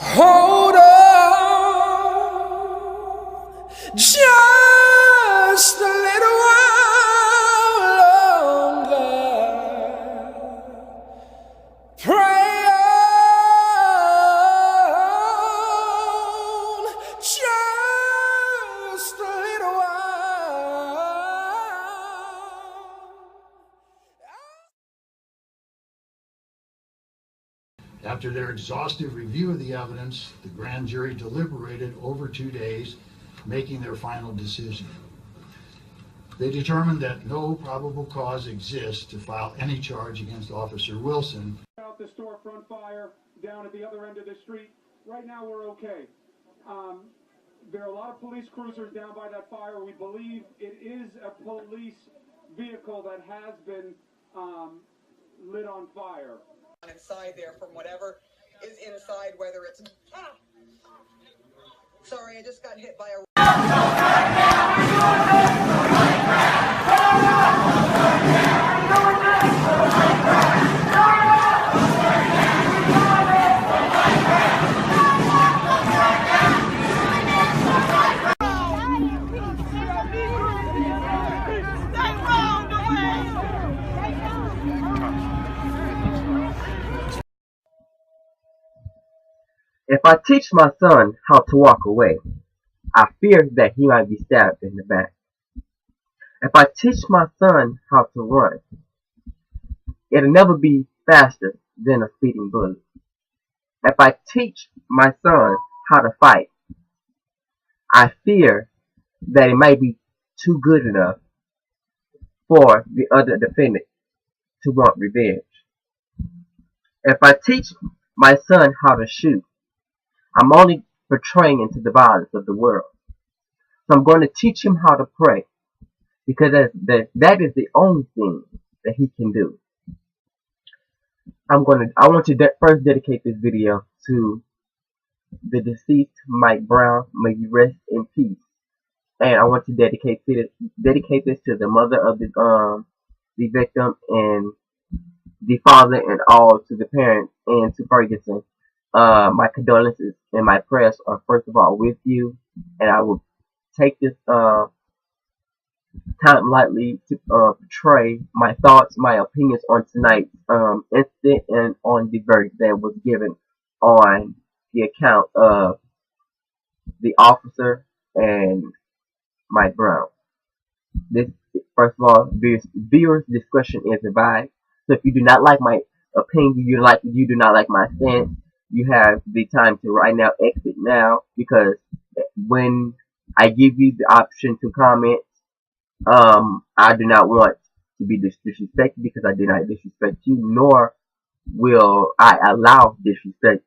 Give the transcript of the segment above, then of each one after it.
Hold on, just a little while longer. Pray on, just a little while. After their exhaustive review of the evidence, the grand jury deliberated over 2 days, making their final decision. They determined that no probable cause exists to file any charge against Officer Wilson. Out the storefront fire down at the other end of the street. Right now we're okay. There are a lot of police cruisers down by that fire. We believe it is a police vehicle that has been lit on fire. Inside there from whatever is inside, whether it's sorry, I just got hit by a If I teach my son how to walk away, I fear that he might be stabbed in the back. If I teach my son how to run, it'll never be faster than a speeding bullet. If I teach my son how to fight, I fear that it might be too good enough for the other defendant to want revenge. If I teach my son how to shoot, I'm only portraying into the violence of the world. So I'm going to teach him how to pray, because that is the only thing that he can do. I want to first dedicate this video to the deceased Mike Brown. May you rest in peace. And I want to dedicate this to the mother of the victim, and the father, and all to the parents, and to Ferguson. My condolences and my prayers are first of all with you, and I will take this time lightly to portray my thoughts, my opinions on tonight's incident, and on the verdict that was given on the account of the officer and Mike Brown. This, first of all, viewers' discretion is advised. So if you do not like my opinion, you do not like my stance, you have the time to right now exit now, because when I give you the option to comment, I do not want to be disrespected, because I did not disrespect you, nor will I allow disrespect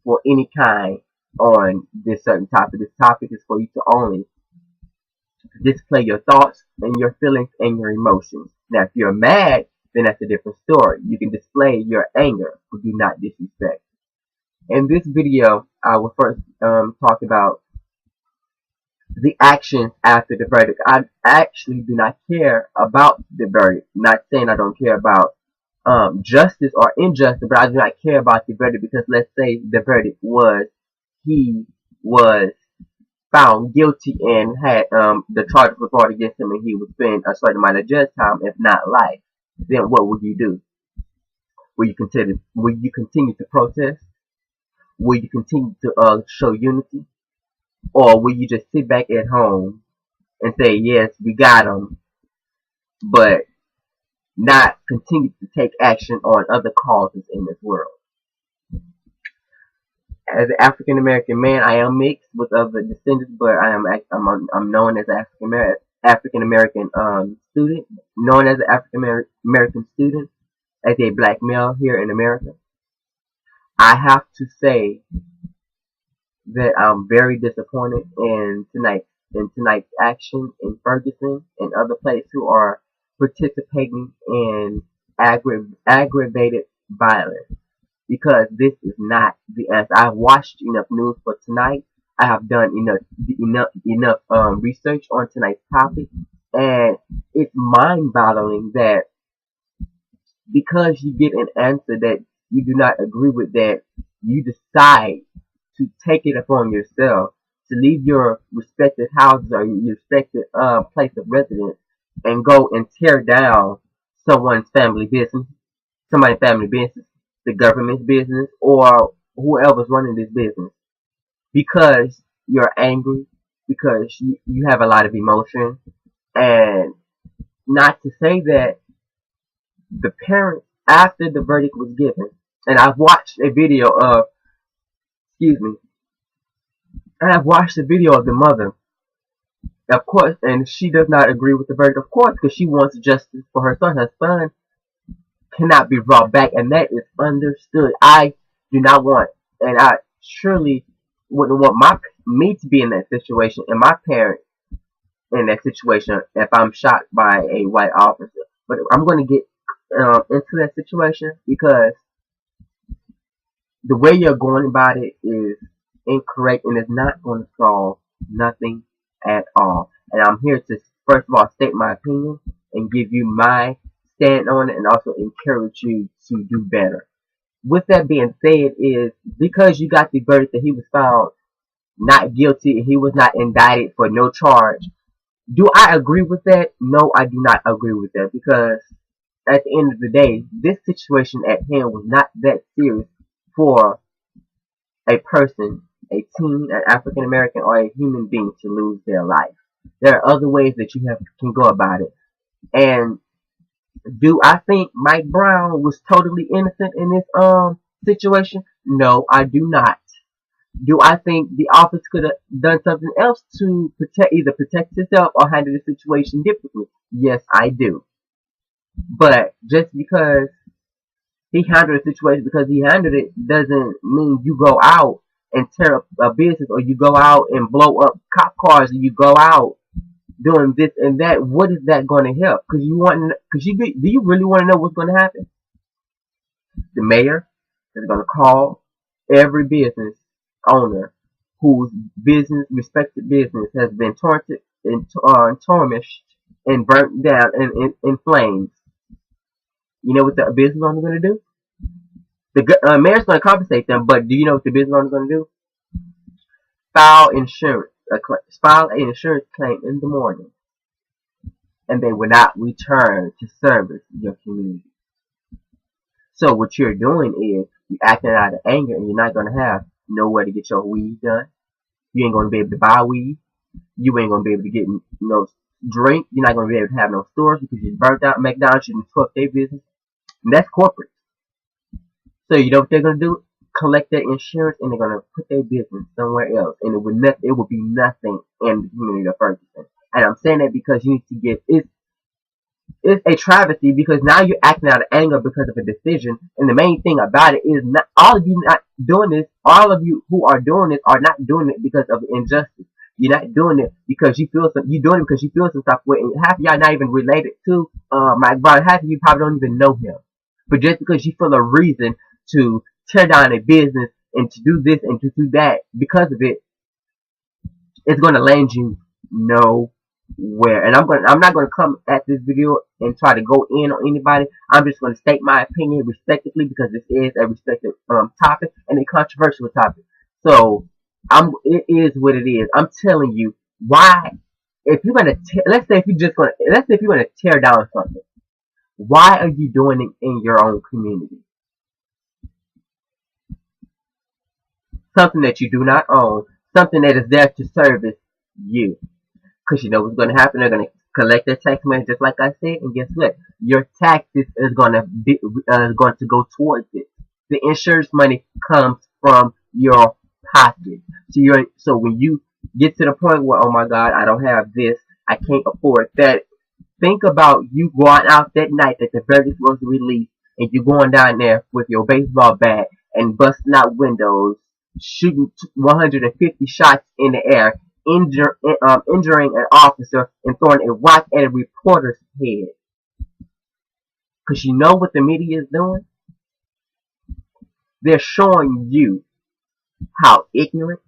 for any kind on this certain topic. This topic is for you to only display your thoughts and your feelings and your emotions. Now, if you're mad, then that's a different story. You can display your anger, but do not disrespect. In this video, I will first talk about the actions after the verdict. I actually do not care about the verdict. I'm not saying I don't care about justice or injustice, but I do not care about the verdict, because let's say the verdict was he was found guilty and had the charge was brought against him, and he would spend a certain amount of jail time, if not life. Then what would you do? Will you continue to protest? Will you continue to show unity? Or will you just sit back at home and say, yes, we got him, but not continue to take action on other causes in this world? As an African American man, I am mixed with other descendants, but I'm known as an African American student, known as an African American student, as a black male here in America. I have to say that I'm very disappointed in tonight's action in Ferguson and other places who are participating in aggravated violence, because this is not the answer. I've watched enough news for tonight. I have done enough research on tonight's topic, and it's mind-boggling that because you get an answer that you do not agree with, that you decide to take it upon yourself to leave your respected houses or your respected place of residence and go and tear down someone's family business, somebody's family business, the government's business, or whoever's running this business, because you're angry, because you have a lot of emotion, and not to say that the parents, after the verdict was given, and I've watched a video of, excuse me, and I've watched a video of the mother, of course, and she does not agree with the verdict, of course, because she wants justice for her son. Her son cannot be brought back, and that is understood. I do not want, and I surely wouldn't want me to be in that situation, and my parents in that situation if I'm shot by a white officer. But I'm going to get into that situation because the way you're going about it is incorrect and it's not going to solve nothing at all. And I'm here to first of all state my opinion and give you my stand on it and also encourage you to do better. With that being said, is because you got the verdict that he was found not guilty, he was not indicted for no charge. Do I agree with that? No, I do not agree with that, because at the end of the day, this situation at hand was not that serious for a person, a teen, an African American, or a human being to lose their life. There are other ways that you can go about it. And do I think Mike Brown was totally innocent in this situation? No, I do not. Do I think the office could have done something else to either protect itself or handle the situation differently? Yes, I do. But just because he handled the situation because he handled it doesn't mean you go out and tear up a business, or you go out and blow up cop cars, or you go out doing this and that. What is that going to help? Because do you really want to know what's going to happen? The mayor is going to call every business owner whose respected business has been taunted and tarnished and burnt down in flames. You know what the business owner is going to do? The mayor's going to compensate them, but do you know what the business owner is going to do? File an insurance claim in the morning, and they will not return to service your community. So what you're doing is you're acting out of anger, and you're not going to have nowhere to get your weed done. You ain't going to be able to buy weed. You ain't going to be able to get no drink. You're not going to be able to have no stores because you burnt out McDonald's. You took their business. And that's corporate. So you know what they're going to do? Collect their insurance, and they're going to put their business somewhere else. And it would be nothing in the community of Ferguson. And I'm saying that because you need to get it's a travesty, because now you're acting out of anger because of a decision. And the main thing about it is not all of you not doing this. All of you who are doing this are not doing it because of injustice. You're not doing it because you feel some. You're doing it because you feel some type of way. And half of y'all not even related to Mike Brown. Half of you probably don't even know him. But just because you feel a reason to tear down a business and to do this and to do that because of it, it's going to land you nowhere. And I'm not going to come at this video and try to go in on anybody. I'm just going to state my opinion respectively, because this is a respected topic and a controversial topic. So it is what it is. I'm telling you why. If you're gonna let's say if you're gonna tear down something, why are you doing it in your own community? Something that you do not own, something that is there to service you. Because you know what's going to happen? They're going to collect their tax money, just like I said, and guess what? Your taxes is going to go towards it. The insurance money comes from your pocket. So when you get to the point where, oh my God, I don't have this, I can't afford that. Think about you going out that night that the verdict was released, and you going down there with your baseball bat and busting out windows, shooting 150 shots in the air, injuring an officer and throwing a rock at a reporter's head. Because you know what the media is doing? They're showing you how ignorant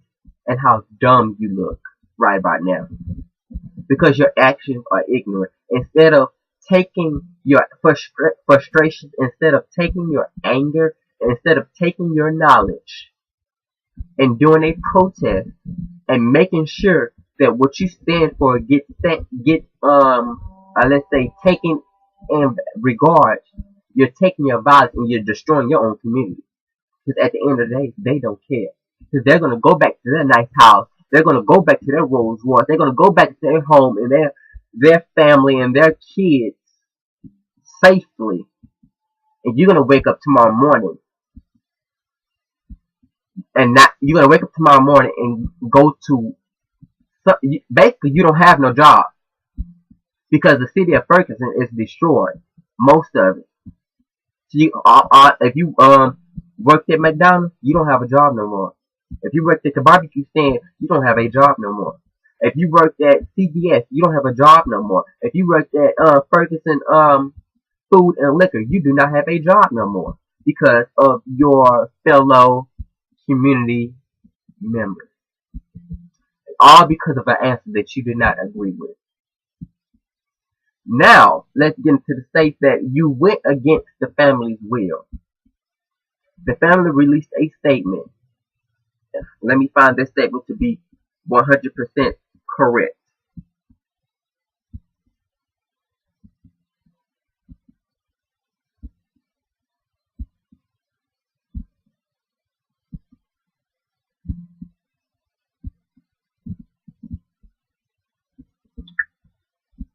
and how dumb you look right about now. Because your actions are ignorant. Instead of taking your frustration, instead of taking your anger, instead of taking your knowledge and doing a protest and making sure that what you stand for let's say taken in regard. You're taking your violence and you're destroying your own community. Because at the end of the day, they don't care. Because they're gonna go back to their nice house. They're gonna go back to their Rolls Royce. They're gonna go back to their home and their family and their kids safely. And you're gonna wake up tomorrow morning and not you're gonna wake up tomorrow morning and go to basically you don't have no job because the city of Ferguson is destroyed, most of it. So if you worked at McDonald's, you don't have a job no more. If you worked at the barbecue stand, you don't have a job no more. If you worked at CVS, you don't have a job no more. If you worked at Ferguson Food and Liquor, you do not have a job no more because of your fellow community members. All because of an answer that you did not agree with. Now, let's get into the state that you went against the family's will. The family released a statement. Let me find this statement to be 100% correct.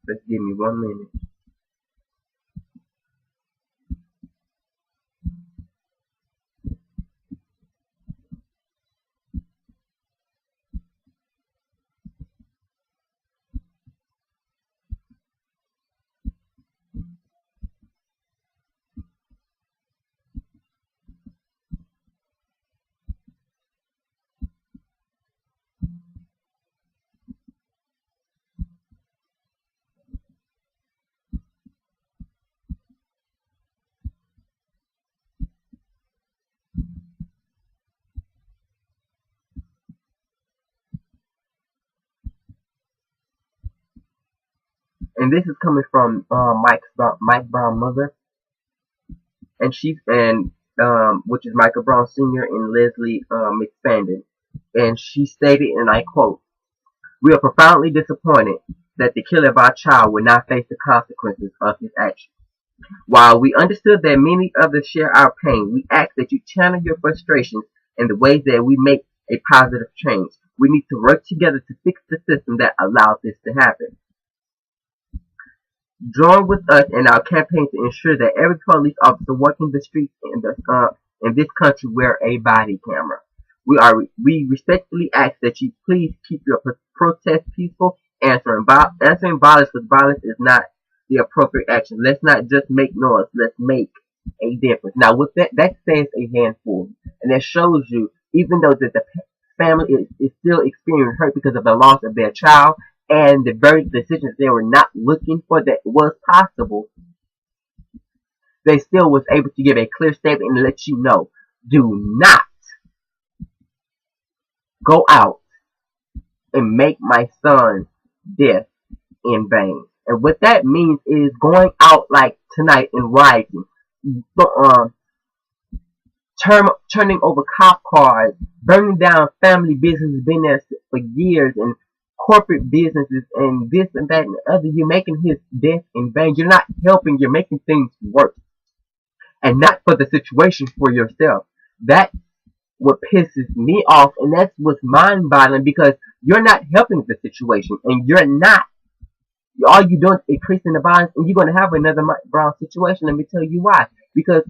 Just give me 1 minute. And this is coming from Mike Brown mother, and which is Michael Brown Sr. and Leslie McFadden. And she stated, and I quote, "We are profoundly disappointed that the killer of our child will not face the consequences of his actions. While we understood that many others share our pain, we ask that you channel your frustrations in the ways that we make a positive change. We need to work together to fix the system that allows this to happen. Join with us in our campaign to ensure that every police officer working the streets in this country wear a body camera. We respectfully ask that you please keep your protest peaceful. Answering violence with violence is not the appropriate action. Let's not just make noise. Let's make a difference." Now, with that says a handful, and that shows you, even though that the family is still experiencing hurt because of the loss of their child and the very decisions they were not looking for that was possible, they still was able to give a clear statement and let you know, do not go out and make my son's death in vain. And what that means is going out like tonight and rioting, turning over cop cars, burning down family businesses been there for years, and corporate businesses, and this and that and the other. You're making his death in vain. You're not helping. You're making things worse, and not for the situation, for yourself. That's what pisses me off, and that's what's mind-boggling, because you're not helping the situation, and you're not. All you're doing is increasing the violence, and you're going to have another Mike Brown situation. Let me tell you why. Because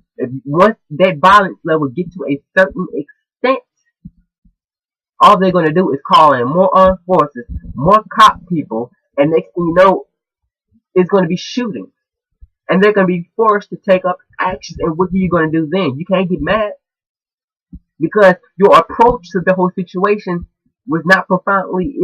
once that violence level gets to a certain extent, all they're going to do is call in more armed forces, more cop people, and next thing you know, it's going to be shooting. And they're going to be forced to take up actions, and what are you going to do then? You can't get mad, because your approach to the whole situation was not profoundly,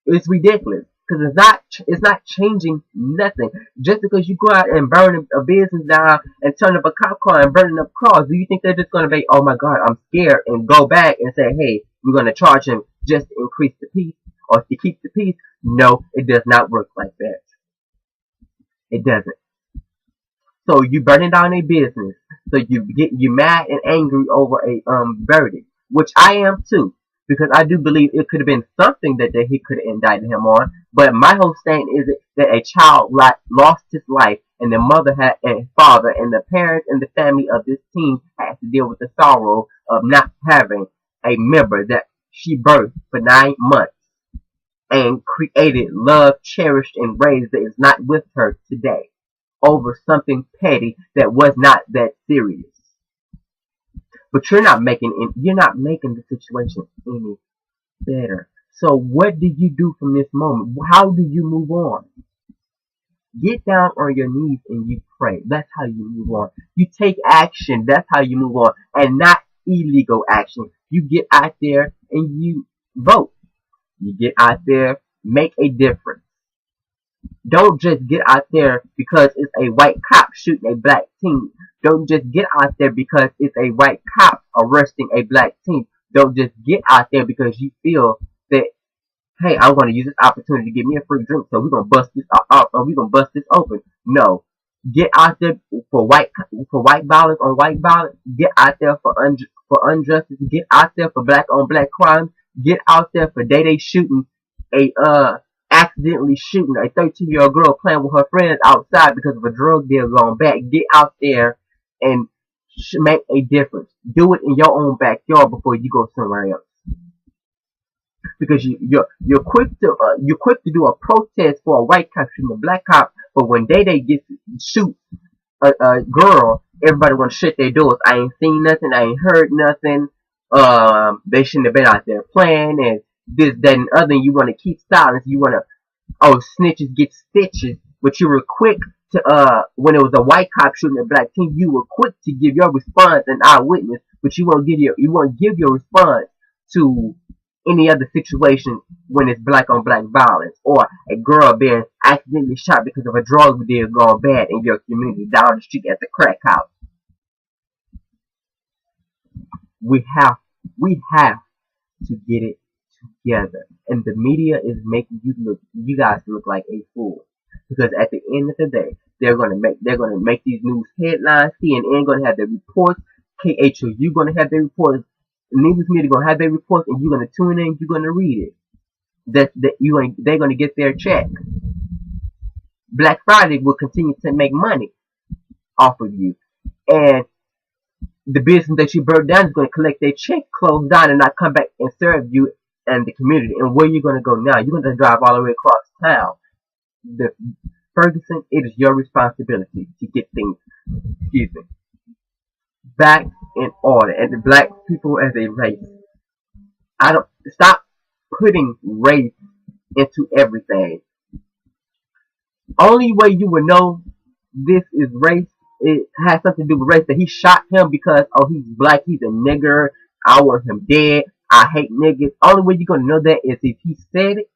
it's ridiculous. Because it's not changing nothing. Just because you go out and burn a business down and turn up a cop car and burning up cars, do you think they're just going to be, oh my God, I'm scared, and go back and say, hey, we're going to charge him just to increase the peace or to keep the peace? No, it does not work like that. It doesn't. So you burning down a business, so you mad and angry over a verdict. which I am too, because I do believe it could have been something that he could have indicted him on. But my whole stand is that a child lost his life, and the mother had and father and the parents and the family of this teen had to deal with the sorrow of not having a member that she birthed for 9 months and created, loved, cherished, and raised that is not with her today over something petty that was not that serious. But you're not making the situation any better. So what do you do from this moment? How do you move on? Get down on your knees and you pray. That's how you move on. You take action. That's how you move on. And not illegal action. You get out there and you vote. You get out there, make a difference. Don't just get out there because it's a white cop shooting a black teen. Don't just get out there because it's a white cop arresting a black teen. Don't just get out there because you feel that, hey, I'm going to use this opportunity to get me a free drink, so we're going to bust this open. No. Get out there for white violence on white violence. Get out there for injustice. Get out there for black on black crimes. Get out there for day shooting accidentally shooting a 13-year-old girl playing with her friends outside because of a drug deal gone bad. Get out there and make a difference. Do it in your own backyard before you go somewhere else. Because you're quick to do a protest for a white cop shooting a black cop, but when they get shoot a girl, everybody want to shut their doors. I ain't seen nothing. I ain't heard nothing. They shouldn't have been out there playing and this, that, and other. And you want to keep silence. You want to, snitches get stitches. But you were quick to, when it was a white cop shooting a black teen, you were quick to give your response an eyewitness. But you won't give your response to any other situation when it's black on black violence or a girl being accidentally shot because of a drug deal gone bad in your community down the street at the crack house. We have to get it together, and the media is making you guys look like a fool, because at the end of the day, they're gonna make these news headlines. CNN gonna have their reports. KHOU gonna have their reports. News media gonna have their reports, and you're gonna tune in. You're gonna read it. They're gonna get their check. Black Friday will continue to make money off of you, and the business that you burned down is going to collect their check, close down, and not come back and serve you and the community. And where you're going to go now? You're going to drive all the way across town. Ferguson, it is your responsibility to get things, back in order. And the black people as a race, stop putting race into everything. Only way you will know this is race, it has something to do with race, that he shot him because, he's black, he's a nigger, I want him dead, I hate niggas. Only way you're going to know that is if he said it,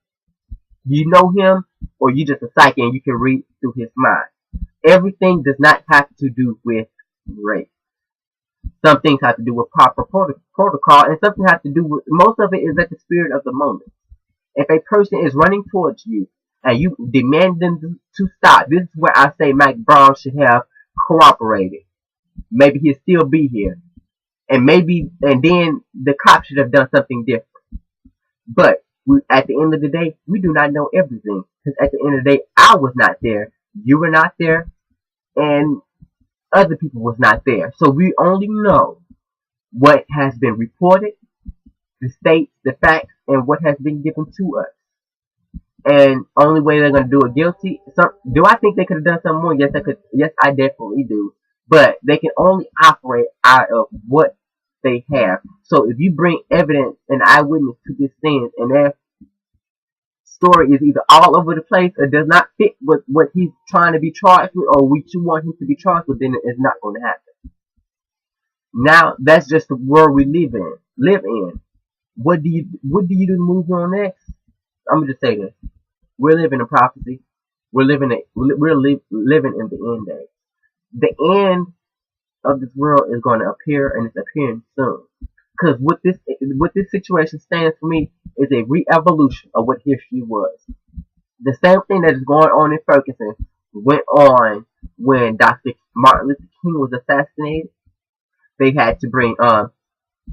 you know him, or you just a psychic and you can read through his mind. Everything does not have to do with race. Some things have to do with proper protocol, and something has to do with, most of it is at the spirit of the moment. If a person is running towards you, and you demand them to stop, this is where I say Mike Brown should have cooperated. Maybe he'll still be here, and then the cops should have done something different. But at the end of the day, we do not know everything, because at the end of the day, I was not there, you were not there, and other people was not there. So we only know what has been reported, the states, the facts, and what has been given to us. And only way they're going to do it guilty. Do I think they could have done something more? Yes, I could. Yes, I definitely do. But they can only operate out of what they have. So if you bring evidence and eyewitness to this thing, and their story is either all over the place or does not fit with what he's trying to be charged with, or what you want him to be charged with, then it's not going to happen. Now that's just the world we live in. What do you do to move on next? I'm gonna just say this: we're living in prophecy. We're living in the end days. The end of this world is going to appear, and it's appearing soon. Because what this situation stands for me is a re-evolution of what history was. The same thing that is going on in Ferguson went on when Dr. Martin Luther King was assassinated. They had to bring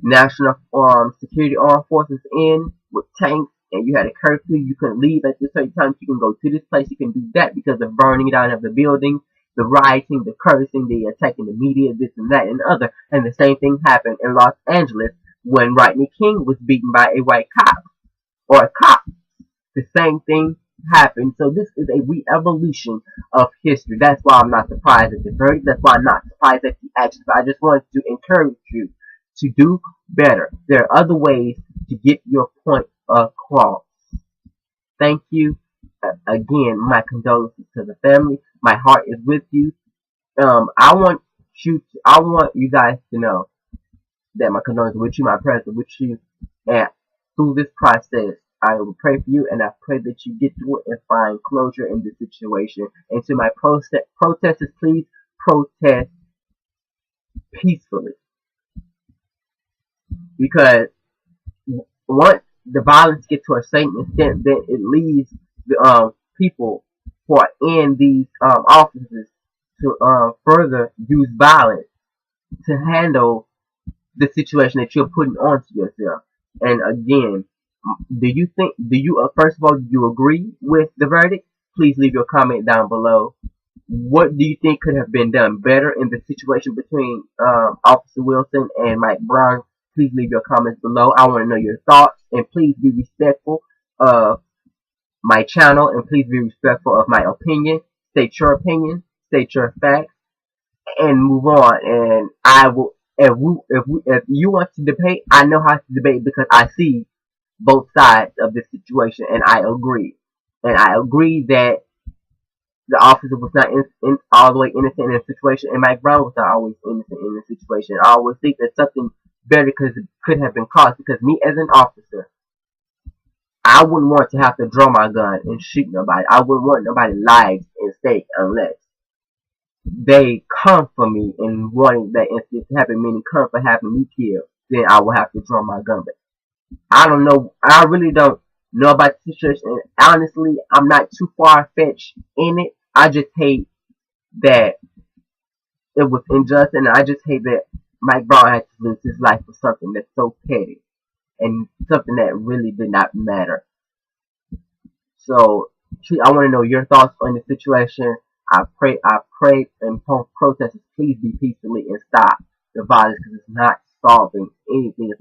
national security armed forces in with tanks, and you had a curfew. You couldn't leave at this certain time. You can go to this place. You can do that because of burning down of the building, the rioting, the cursing, the attacking the media, this and that and other. And the same thing happened in Los Angeles when Rodney King was beaten by a white cop or a cop. The same thing happened. So this is a re-evolution of history. That's why I'm not surprised at the verdict. That's why I'm not surprised at the actions. But I just wanted to encourage you to do better. There are other ways to get your point across. Thank you. Again, my condolences to the family. My heart is with you. I want you guys to know that my condolences with you, my prayers are with you, and through this process, I will pray for you, and I pray that you get through it and find closure in this situation. And to my protesters, please protest peacefully, because once the violence gets to a certain extent, then it leaves the people who are in these offices to further use violence to handle the situation that you're putting onto yourself. And again, first of all, do you agree with the verdict? Please leave your comment down below. What do you think could have been done better in the situation between Officer Wilson and Mike Brown? Please leave your comments below. I want to know your thoughts, and please be respectful of my channel, and please be respectful of my opinion. State your opinion, state your facts, and move on. And I will, if you want to debate, I know how to debate because I see both sides of this situation, and I agree. And I agree that the officer was not all the way innocent in the situation, and Mike Brown was not always innocent in the situation. I always think that something better could have been caused, because me as an officer, I wouldn't want to have to draw my gun and shoot nobody. I wouldn't want nobody's lives at stake unless they come for me and wanting that incident to happen, meaning come for having me killed. Then I will have to draw my gun back. I don't know. I really don't know about the situation. And honestly, I'm not too far-fetched in it. I just hate that it was unjust, and I just hate that Mike Brown had to lose his life for something that's so petty and something that really did not matter. So, I want to know your thoughts on the situation. I pray, and protesters, please be peacefully and stop the violence, because it's not solving anything.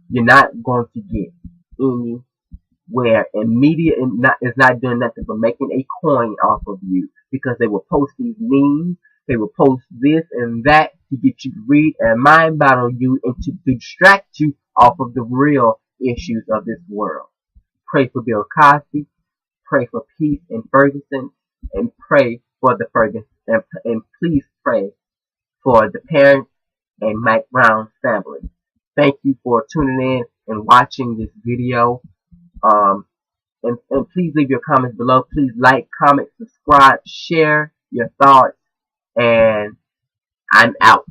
You're not going to get anywhere, and media is not doing nothing but making a coin off of you, because they will post these memes, they will post this and that to get you to read and mind battle you and to distract you off of the real issues of this world. Pray for Bill Cosby, pray for peace in Ferguson, and pray for the Ferguson, and please pray for the parents and Mike Brown's family. Thank you for tuning in and watching this video. And please leave your comments below. Please like, comment, subscribe, share your thoughts, and I'm out.